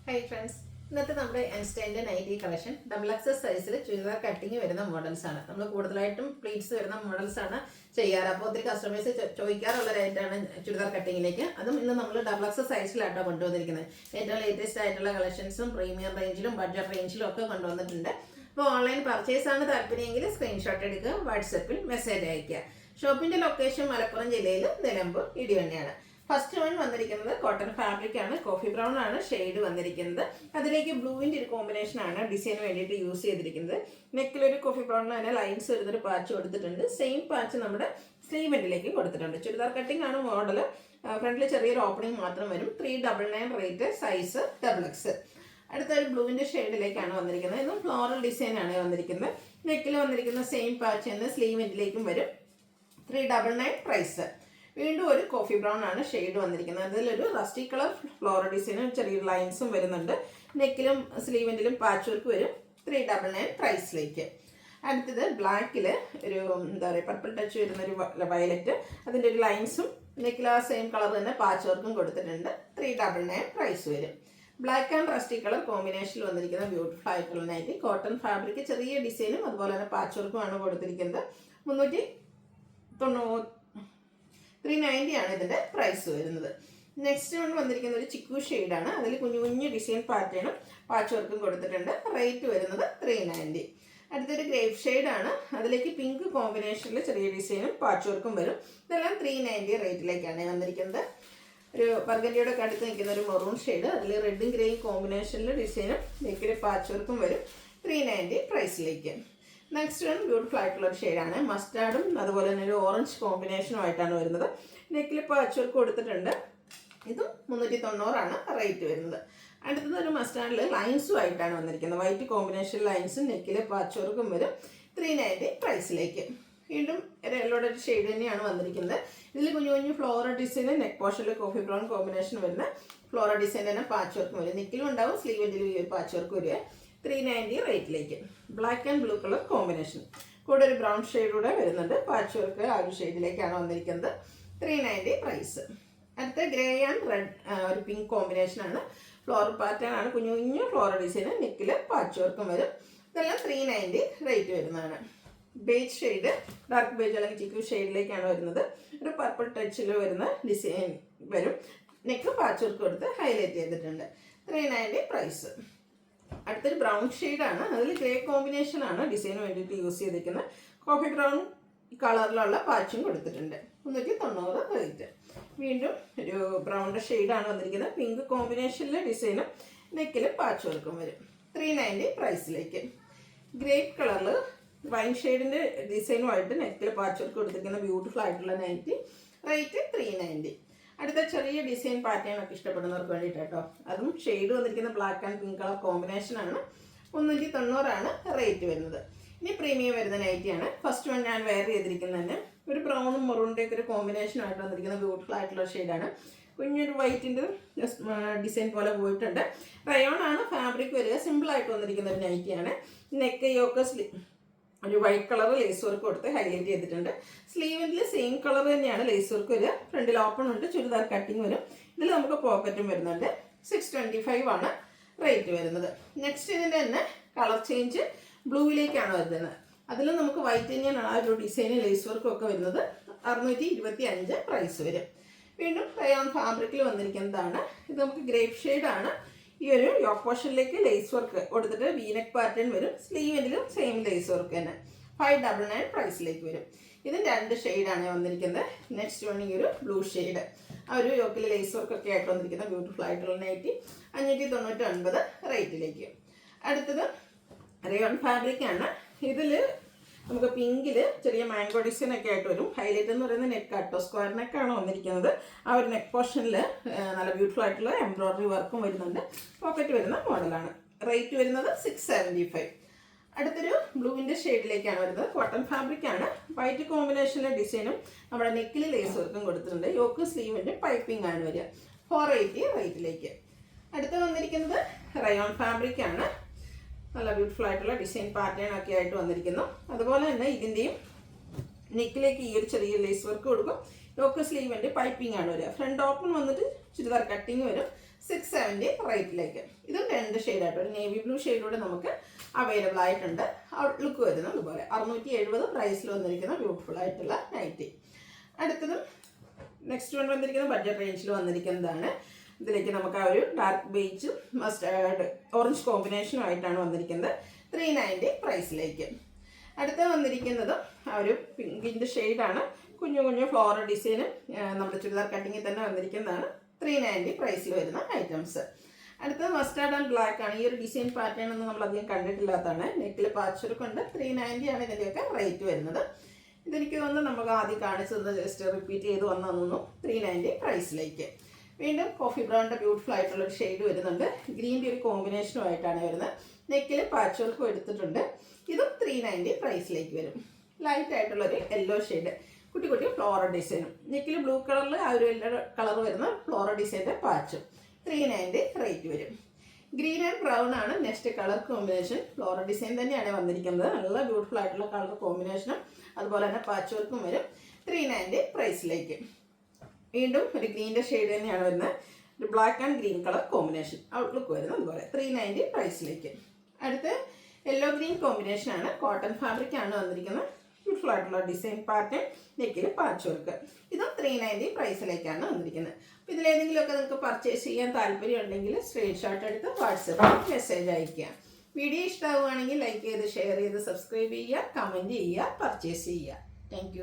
Hi friends, ഇന്നത്തെ നമ്മുടെ എൻസ്റ്റൈൻ്റെ nightie collection double excess സൈസിൽ ചുരിദാർ കട്ടിങ് വരുന്ന മോഡൽസ് ആണ്. നമ്മൾ കൂടുതലായിട്ടും പ്ലീറ്റ്സ് വരുന്ന മോഡൽസ് ആണ് ചെയ്യാറ്. അപ്പോൾ ഒത്തിരി കസ്റ്റമേഴ്സ് ചോദിക്കാറുള്ള റേറ്റാണ് ചുരിദാർ കട്ടിങ്ങിലേക്ക്. അതും ഇന്ന് നമ്മൾ ഡബിൾ എക്സസ് സൈസിലാട്ടോ കൊണ്ടുവന്നിരിക്കുന്നത്. ഏറ്റവും ലേറ്റസ്റ്റ് ആയിട്ടുള്ള കളക്ഷൻസും പ്രീമിയം റേഞ്ചിലും ബഡ്ജറ്റ് റേഞ്ചിലും ഒക്കെ കൊണ്ടുവന്നിട്ടുണ്ട്. അപ്പോൾ ഓൺലൈൻ പർച്ചേസ് ആണ് താല്പര്യമെങ്കിൽ സ്ക്രീൻഷോട്ട് എടുക്കുക, വാട്സപ്പിൽ മെസ്സേജ് അയയ്ക്കുക. ഷോപ്പിന്റെ ലൊക്കേഷൻ മലപ്പുറം ജില്ലയിൽ നിലമ്പൂർ ഇടിവണ്ണയാണ്. ഫസ്റ്റ് വൺ വന്നിരിക്കുന്നത് കോട്ടൺ ഫാബ്രിക് ആണ്. കോഫി ബ്രൗൺ ആണ് ഷെയ്ഡ് വന്നിരിക്കുന്നത്. അതിലേക്ക് ബ്ലൂവിൻ്റെ ഒരു കോമ്പിനേഷൻ ആണ് ഡിസൈന് വേണ്ടിയിട്ട് യൂസ് ചെയ്തിരിക്കുന്നത്. നെക്കിലൊരു കോഫി ബ്രൗണിൽ തന്നെ ലൈൻസ് വരുന്നൊരു പാച്ച് കൊടുത്തിട്ടുണ്ട്. സെയിം പാച്ച് നമ്മുടെ സ്ലീവ് എൻഡിലേക്ക് കൊടുത്തിട്ടുണ്ട്. ചുരിദാർ കട്ടിംഗ് ആണ് മോഡൽ. ഫ്രണ്ടിൽ ചെറിയൊരു ഓപ്പണിംഗ് മാത്രം വരും. 399 റേറ്റ്, സൈസ് XXL. അടുത്തൊരു ബ്ലൂവിൻ്റെ ഷെയ്ഡിലേക്കാണ് വന്നിരിക്കുന്നത്. ഇതും ഫ്ലോറൽ ഡിസൈൻ ആണ് വന്നിരിക്കുന്നത്. നെക്കിൽ വന്നിരിക്കുന്ന സെയിം പാച്ച് തന്നെ സ്ലീവ് എൻഡിലേക്കും വരും. 399 പ്രൈസ്. വീണ്ടും ഒരു കോഫി ബ്രൗൺ ആണ് ഷെയ്ഡ് വന്നിരിക്കുന്നത്. അതിലൊരു റസ്റ്റി കളർ ഫ്ലോറൽ ഡിസൈനും ചെറിയ ലൈൻസും വരുന്നുണ്ട്. നെക്കിലും സ്ലീവിൻ്റിലും പാച്ച് വർക്ക് വരും. 399 പ്രൈസിലേക്ക്. അടുത്തത് ബ്ലാക്കിൽ ഒരു എന്താ പറയുക പർപ്പിൾ ടച്ച് വരുന്നൊരു വയലറ്റ്. അതിൻ്റെ ഒരു ലൈൻസും നെക്കിൽ ആ സെയിം കളർ തന്നെ പാച്ച് വർക്കും കൊടുത്തിട്ടുണ്ട്. 399 പ്രൈസ് വരും. ബ്ലാക്ക് ആൻഡ് റസ്റ്റി കളർ കോമ്പിനേഷനിൽ വന്നിരിക്കുന്ന ബ്യൂട്ടിഫുൾ ആയിട്ടുള്ള നൈറ്റി. കോട്ടൺ ഫാബ്രിക്, ചെറിയ ഡിസൈനും അതുപോലെ തന്നെ പാച്ച് വർക്കും ആണ് കൊടുത്തിരിക്കുന്നത്. 390 ആണ് ഇതിൻ്റെ പ്രൈസ് വരുന്നത്. നെക്സ്റ്റ് വൺ വന്നിരിക്കുന്ന ഒരു ചിക്കു ഷെയ്ഡാണ്. അതിൽ കുഞ്ഞു കുഞ്ഞു ഡിസൈൻ പാറ്റേണും പാച്ച് വർക്കും കൊടുത്തിട്ടുണ്ട്. റേറ്റ് വരുന്നത് 390. അടുത്തൊരു ഗ്രേപ്പ് ഷെയ്ഡാണ്. അതിലേക്ക് പിങ്ക് കോമ്പിനേഷനിൽ ചെറിയ ഡിസൈനും പാച്ച് വർക്കും വരും. ഇതെല്ലാം 390 റേറ്റിലേക്കാണ് വന്നിരിക്കുന്നത്. ഒരു ബർഗൻഡിയുടെ ഒക്കെ അടുത്ത് നിൽക്കുന്ന ഒരു മെറൂൺ ഷെയ്ഡ്. അതിൽ റെഡും ഗ്രേയും കോമ്പിനേഷനിൽ ഡിസൈനും നെക്കിൽ പാച്ച് വർക്കും വരും. 390 പ്രൈസിലേക്ക്. നെക്സ്റ്റ് വൺ ബ്യൂട്ടിഫുൾ ആയിട്ടുള്ള ഒരു ഷെയ്ഡാണ്. മസ്റ്റാർഡും അതുപോലെ തന്നെ ഒരു ഓറഞ്ച് കോമ്പിനേഷനുമായിട്ടാണ് വരുന്നത്. നെക്കിൽ പാച്ച് വർക്ക് കൊടുത്തിട്ടുണ്ട്. ഇതും 390 ആണ് റേറ്റ് വരുന്നത്. അടുത്തത് ഒരു മസ്റ്റാർഡിൽ ലൈൻസും ആയിട്ടാണ് വന്നിരിക്കുന്നത്. വൈറ്റ് കോമ്പിനേഷൻ ലൈൻസും നെക്കിൽ പാച്ച് വർക്കും വരും. 390 പ്രൈസിലേക്ക്. വീണ്ടും യെല്ലോയുടെ ഒരു ഷെയ്ഡ് തന്നെയാണ് വന്നിരിക്കുന്നത്. ഇതിൽ കുഞ്ഞു കുഞ്ഞു ഫ്ലോറൽ ഡിസൈൻ, നെക്ക് പോർഷനിൽ കോഫി ബ്രൗൺ കോമ്പിനേഷൻ വരുന്ന ഫ്ലോറൽ ഡിസൈൻ തന്നെ പാച്ച് വർക്കും വരും. നെക്കിലും ഉണ്ടാവും, സ്ലീവിൻ്റെ പാച്ച് വർക്ക് വരിക. 390 റേറ്റിലേക്ക്. Black and blue colour combination. കൂടെ ഒരു ബ്രൗൺ ഷെയ്ഡൂടെ വരുന്നുണ്ട്. പാച്ച് വർക്ക് ആ ഒരു ഷെയ്ഡിലേക്കാണ് വന്നിരിക്കുന്നത്. 390 പ്രൈസ്. അടുത്ത ഗ്രേ ആൻഡ് റെഡ് ഒരു പിങ്ക് കോമ്പിനേഷനാണ്. ഫ്ലോറൽ പാറ്റേൺ ആണ്. കുഞ്ഞു കുഞ്ഞു ഫ്ലോറൽ ഡിസൈന്, നെക്കിൽ പാച്ച് വർക്കും വരും. ഇതെല്ലാം 390 റേറ്റ് വരുന്നതാണ്. ബേജ് ഷെയ്ഡ്, ഡാർക്ക് ബേജ് അല്ലെങ്കിൽ ചിക്കു ഷെയ്ഡിലേക്കാണ് വരുന്നത്. ഒരു പർപ്പിൾ ടച്ചിൽ വരുന്ന ഡിസൈൻ വരും. നെക്ക് പാച്ച് വർക്ക് കൊടുത്ത് ഹൈലൈറ്റ് ചെയ്തിട്ടുണ്ട്. 390 പ്രൈസ്. അടുത്തൊരു ബ്രൗൺ ഷെയ്ഡാണ്. അതിൽ ഗ്രേ കോമ്പിനേഷൻ ആണ് ഡിസൈന് വേണ്ടിയിട്ട് യൂസ് ചെയ്തിരിക്കുന്നത്. കോഫി ബ്രൗൺ കളറിലുള്ള പാച്ചും കൊടുത്തിട്ടുണ്ട്. 390 റേറ്റ്. വീണ്ടും ഒരു ബ്രൗണിൻ്റെ ഷെയ്ഡാണ് വന്നിരിക്കുന്നത്. പിങ്ക് കോമ്പിനേഷനിലെ ഡിസൈനും നെക്കിൽ പാച്ച് വർക്കും വരും. 390 പ്രൈസിലേക്ക്. ഗ്രേപ്പ് കളറിൽ വൈൻ ഷെയ്ഡിൻ്റെ ഡിസൈനുമായിട്ട് നെക്കിൽ പാച്ച് വർക്ക് കൊടുത്തിരിക്കുന്ന ബ്യൂട്ടിഫുൾ ആയിട്ടുള്ള നൈറ്റി. റേറ്റ് 390. അടുത്ത ചെറിയ ഡിസൈൻ പാറ്റേൺ ഒക്കെ ഇഷ്ടപ്പെടുന്നവർക്ക് വേണ്ടിയിട്ട് കേട്ടോ. അതും ഷെയ്ഡ് വന്നിരിക്കുന്ന ബ്ലാക്ക് ആൻഡ് പിങ്ക് കളർ കോമ്പിനേഷനാണ്. 390 ആണ് റേറ്റ് വരുന്നത്. ഇനി പ്രീമിയം വരുന്ന നൈറ്റിയാണ്. ഫസ്റ്റ് വൺ ഞാൻ വെയർ ചെയ്തിരിക്കുന്നത് തന്നെ ഒരു ബ്രൗണും മെറൂണിൻ്റെ ഒക്കെ ഒരു കോമ്പിനേഷനായിട്ട് വന്നിരിക്കുന്ന ബ്യൂട്ടിഫുൾ ആയിട്ടുള്ള ഷെയ്ഡാണ്. കുഞ്ഞൊരു വൈറ്റിൻ്റെ ഡിസൈൻ പോലെ പോയിട്ടുണ്ട്. റയോൺ ആണ് ഫാബ്രിക് വരിക. സിമ്പിളായിട്ട് വന്നിരിക്കുന്ന ഒരു നൈറ്റിയാണ്. നെക്ക് യോക്ക് ഒരു വൈറ്റ് കളർ ലേസ് വർക്ക് കൊടുത്ത് ഹൈലൈറ്റ് ചെയ്തിട്ടുണ്ട്. സ്ലീവിൽ സെയിം കളർ തന്നെയാണ് ലേസ് വർക്ക് വരിക. ഫ്രണ്ടിൽ ഓപ്പൺ ഉണ്ട്, ചുരിദാർ കട്ടിങ് വരും. ഇതിൽ നമുക്ക് പോക്കറ്റും വരുന്നുണ്ട്. 625 ആണ് റേറ്റ് വരുന്നത്. നെക്സ്റ്റ് ഇതിൻ്റെ തന്നെ കളർ ചേഞ്ച് ബ്ലൂവിലേക്കാണ് വരുന്നത്. അതിലും നമുക്ക് വൈറ്റ് തന്നെയാണ് ആ ഒരു ഡിസൈന് ലേസ് വർക്കും ഒക്കെ വരുന്നത്. 625 പ്രൈസ് വരും. വീണ്ടും റയോൺ ഫാബ്രിക്കിൽ വന്നിരിക്കുന്നതാണ്. ഇത് നമുക്ക് ഗ്രേപ്പ് ഷെയ്ഡാണ്. ഈ ഒരു യോക്ക് പോർഷനിലേക്ക് ലേസ് വർക്ക് കൊടുത്തിട്ട് വീനെക്ക് പാറ്റേൺ വരും. സ്ലീവിലും സെയിം ലേസ് വർക്ക് തന്നെ. 599 പ്രൈസിലേക്ക് വരും. ഇത് 2 ഷെയ്ഡാണ് വന്നിരിക്കുന്നത്. നെക്സ്റ്റ് വൺ ഈ ഒരു ബ്ലൂ ഷെയ്ഡ്. ആ ഒരു യോക്കിൽ ലേസ് വർക്ക് ഒക്കെ ആയിട്ട് വന്നിരിക്കുന്ന ബ്യൂട്ടിഫുൾ ആയിട്ടുള്ള നൈറ്റി. 599 റേറ്റിലേക്ക്. അടുത്തത് റയോൺ ഫാബ്രിക് ആണ്. ഇതിൽ നമുക്ക് പിങ്കിൽ ചെറിയ മാംഗോ ഡിസൈൻ ഒക്കെ ആയിട്ട് വരും. ഹൈലൈറ്റ് എന്ന് പറയുന്നത് നെക്ക് ആട്ടോ. സ്ക്വയർ നെക്കാണ് വന്നിരിക്കുന്നത്. ആ ഒരു നെക്ക് പോർഷനിൽ നല്ല ബ്യൂട്ടിഫുൾ ആയിട്ടുള്ള എംബ്രോയിഡറി വർക്കും വരുന്നുണ്ട്. പോക്കറ്റ് വരുന്ന മോഡലാണ്. റേറ്റ് വരുന്നത് 675. അടുത്തൊരു ബ്ലൂവിൻ്റെ ഷെയ്ഡിലേക്കാണ് വരുന്നത്. കോട്ടൺ ഫാബ്രിക് ആണ്. വൈറ്റ് കോമ്പിനേഷനിലെ ഡിസൈനും നമ്മുടെ നെക്കിൽ ലേസ് വർക്കും കൊടുത്തിട്ടുണ്ട്. യോക്ക് സ്ലീവിൻ്റെ പൈപ്പിംഗ് ആണ് വരിക. 480 റേറ്റിലേക്ക്. അടുത്ത് വന്നിരിക്കുന്നത് റയോൺ ഫാബ്രിക് ആണ്. നല്ല ബ്യൂട്ടിഫുൾ ആയിട്ടുള്ള ഡിസൈൻ പാറ്റേൺ ഒക്കെ ആയിട്ട് വന്നിരിക്കുന്നു. അതുപോലെ തന്നെ ഇതിൻ്റെയും നെക്കിലേക്ക് ഈ ഒരു ചെറിയ ലേസ് വർക്ക് കൊടുക്കും. യോക്ക് സ്ലീവിൻ്റെ പൈപ്പിംഗ് ആണ് വരിക. ഫ്രണ്ട് ഓപ്പൺ വന്നിട്ട് ചുരിദാർ കട്ടിങ് വരും. 670 റേറ്റിലേക്ക്. ഇതും 2 ഷെയ്ഡായിട്ട് ഒരു നേവി ബ്ലൂ ഷെയ്ഡൂടെ നമുക്ക് അവൈലബിൾ ആയിട്ടുണ്ട്. ഔട്ട്ലുക്ക് വരുന്നത് അതുപോലെ 670 പ്രൈസിൽ വന്നിരിക്കുന്ന ബ്യൂട്ടിഫുൾ ആയിട്ടുള്ള നൈറ്റി. അടുത്തതും നെക്സ്റ്റ് വൺ വന്നിരിക്കുന്നത് ബഡ്ജറ്റ് റേഞ്ചിൽ വന്നിരിക്കുന്നതാണ്. ഇതിലേക്ക് നമുക്ക് ആ ഒരു ഡാർക്ക് ബേജും മസ്റ്റാർഡ് ഓറഞ്ച് കോമ്പിനേഷനുമായിട്ടാണ് വന്നിരിക്കുന്നത് 390 പ്രൈസിലേക്ക്. അടുത്ത വന്നിരിക്കുന്നത് ആ ഒരു പിങ്കിൻ്റെ ഷെയ്ഡാണ്. കുഞ്ഞു കുഞ്ഞു ഫ്ലോറൽ ഡിസൈനും നമ്മുടെ ചുരിദാർ കട്ടിങ്ങിൽ തന്നെ വന്നിരിക്കുന്നതാണ് 390 പ്രൈസിൽ വരുന്ന ഐറ്റംസ്. അടുത്തത് മസ്റ്റാർഡ് ആൻഡ് ബ്ലാക്ക് ആണ്. ഈ ഒരു ഡിസൈൻ പാറ്റേൺ ഒന്നും നമ്മൾ അധികം കണ്ടിട്ടില്ലാത്തതാണ്. നെക്കിൽ പാച്ച് വർക്ക് ഉണ്ട്. 390 ആണ് ഇതിൻ്റെയൊക്കെ റേറ്റ് വരുന്നത്. ഇതെനിക്ക് തോന്നുന്നു നമുക്ക് ആദ്യം കാണിച്ചത് ജസ്റ്റ് റിപ്പീറ്റ് ചെയ്ത് വന്നു 390 പ്രൈസിലേക്ക്. വീണ്ടും കോഫി ബ്രൗണിൻ്റെ ബ്യൂട്ടിഫുൾ ആയിട്ടുള്ളൊരു ഷെയ്ഡ് വരുന്നുണ്ട്. ഗ്രീൻ്റെ ഒരു കോമ്പിനേഷനുമായിട്ടാണ് വരുന്നത്. നെക്കിൽ പാച്ച് വർക്കും എടുത്തിട്ടുണ്ട്. ഇതും 390 പ്രൈസിലേക്ക് വരും. ലൈറ്റ് ആയിട്ടുള്ളൊരു യെല്ലോ ഷെയ്ഡ്, കുട്ടി കുട്ടി ഫ്ലോറൽ ഡിസൈനും. നെക്കിൽ ബ്ലൂ കളറിൽ ആ ഒരു യെല്ലോ കളർ വരുന്ന ഫ്ലോറൽ ഡിസൈൻ്റെ പാച്ചും 390 റേറ്റ് വരും. ഗ്രീൻ ആൻഡ് ബ്രൗൺ ആണ് next colour combination. Floral design തന്നെയാണ് വന്നിരിക്കുന്നത്. നല്ല ബ്യൂട്ടിഫുൾ ആയിട്ടുള്ള കളർ കോമ്പിനേഷനും അതുപോലെ തന്നെ പാച്ച് വർക്കും വരും 390 പ്രൈസിലേക്ക്. വീണ്ടും ഒരു ഗ്രീൻ്റെ ഷെയ്ഡ് തന്നെയാണ് വരുന്നത്. ഒരു black and green colour combination outlook വരുന്നത് അതുപോലെ 390 പ്രൈസിലേക്ക്. അടുത്ത് യെല്ലോ ഗ്രീൻ കോമ്പിനേഷനാണ്. കോട്ടൺ ഫാബ്രിക് ആണ് വന്നിരിക്കുന്നത്. ബ്യൂട്ടിഫുൾ ആയിട്ടുള്ള ഡിസൈൻ പാറ്റേൺ, നെക്കിൽ പാച്ച് വർക്ക്. ഇതും 390 പ്രൈസിലേക്കാണ് വന്നിരിക്കുന്നത്. അപ്പോൾ ഇതിലേതെങ്കിലുമൊക്കെ നിങ്ങൾക്ക് പർച്ചേസ് ചെയ്യാൻ താല്പര്യം ഉണ്ടെങ്കിൽ സ്ക്രീൻഷോട്ട് എടുത്ത് വാട്സപ്പിൽ മെസ്സേജ് അയയ്ക്കുക. വീഡിയോ ഇഷ്ടമാവുകയാണെങ്കിൽ ലൈക്ക് ചെയ്ത് ഷെയർ ചെയ്ത് സബ്സ്ക്രൈബ് ചെയ്യുക, കമൻറ്റ് ചെയ്യുക, പർച്ചേസ് ചെയ്യുക. താങ്ക്